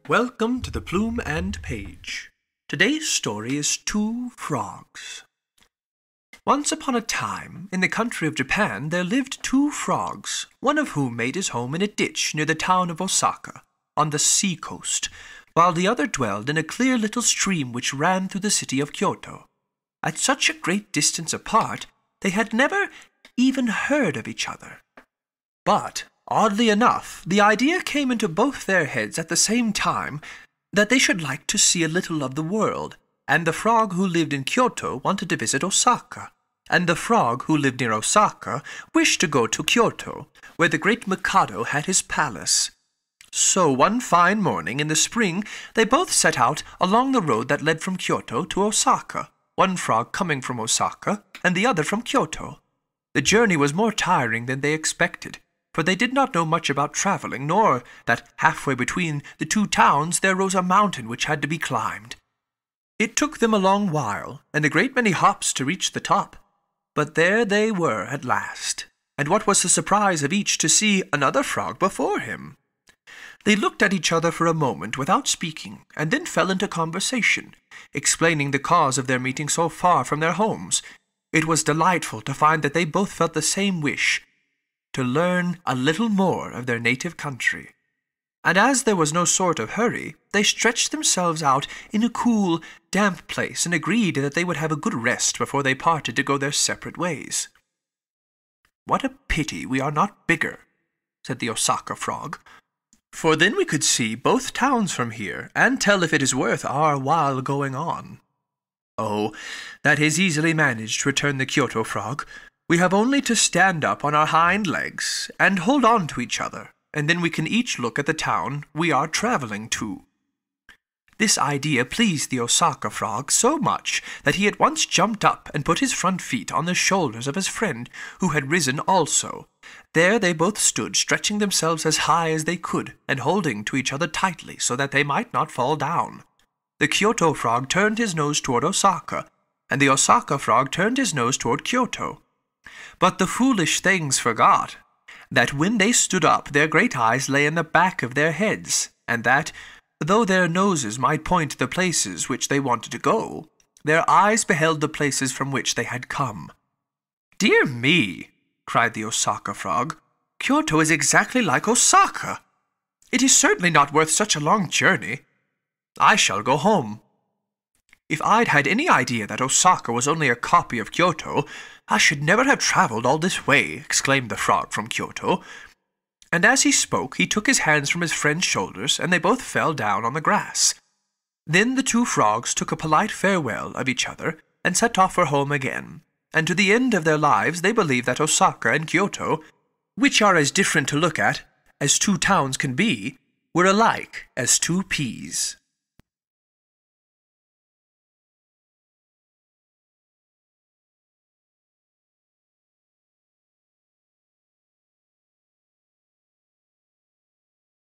Welcome to the Plume and Page. Today's story is Two Frogs. Once upon a time, in the country of Japan, there lived two frogs, one of whom made his home in a ditch near the town of Osaka, on the sea coast, while the other dwelled in a clear little stream which ran through the city of Kyoto. At such a great distance apart, they had never even heard of each other. But, oddly enough, the idea came into both their heads at the same time that they should like to see a little of the world, and the frog who lived in Kyoto wanted to visit Osaka, and the frog who lived near Osaka wished to go to Kyoto, where the great Mikado had his palace. So one fine morning in the spring they both set out along the road that led from Kyoto to Osaka, one frog coming from Osaka and the other from Kyoto. The journey was more tiring than they expected, for they did not know much about traveling, nor that halfway between the two towns there rose a mountain which had to be climbed. It took them a long while, and a great many hops to reach the top, but there they were at last, and what was the surprise of each to see another frog before him. They looked at each other for a moment without speaking, and then fell into conversation, explaining the cause of their meeting so far from their homes. It was delightful to find that they both felt the same wish, to learn a little more of their native country. And as there was no sort of hurry, they stretched themselves out in a cool, damp place and agreed that they would have a good rest before they parted to go their separate ways. "What a pity we are not bigger," said the Osaka frog, "for then we could see both towns from here, and tell if it is worth our while going on." "Oh, that is easily managed," returned the Kyoto frog. "We have only to stand up on our hind legs and hold on to each other, and then we can each look at the town we are traveling to." This idea pleased the Osaka frog so much that he at once jumped up and put his front feet on the shoulders of his friend, who had risen also. There they both stood, stretching themselves as high as they could, and holding to each other tightly so that they might not fall down. The Kyoto frog turned his nose toward Osaka, and the Osaka frog turned his nose toward Kyoto. But the foolish things forgot that when they stood up their great eyes lay in the back of their heads, and that, though their noses might point to the places which they wanted to go, their eyes beheld the places from which they had come. "Dear me!" cried the Osaka frog. "Kyoto is exactly like Osaka. It is certainly not worth such a long journey. I shall go home. If I'd had any idea that Osaka was only a copy of Kyoto, I should never have travelled all this way," exclaimed the frog from Kyoto. And as he spoke, he took his hands from his friend's shoulders, and they both fell down on the grass. Then the two frogs took a polite farewell of each other, and set off for home again. And to the end of their lives they believed that Osaka and Kyoto, which are as different to look at as two towns can be, were alike as two peas.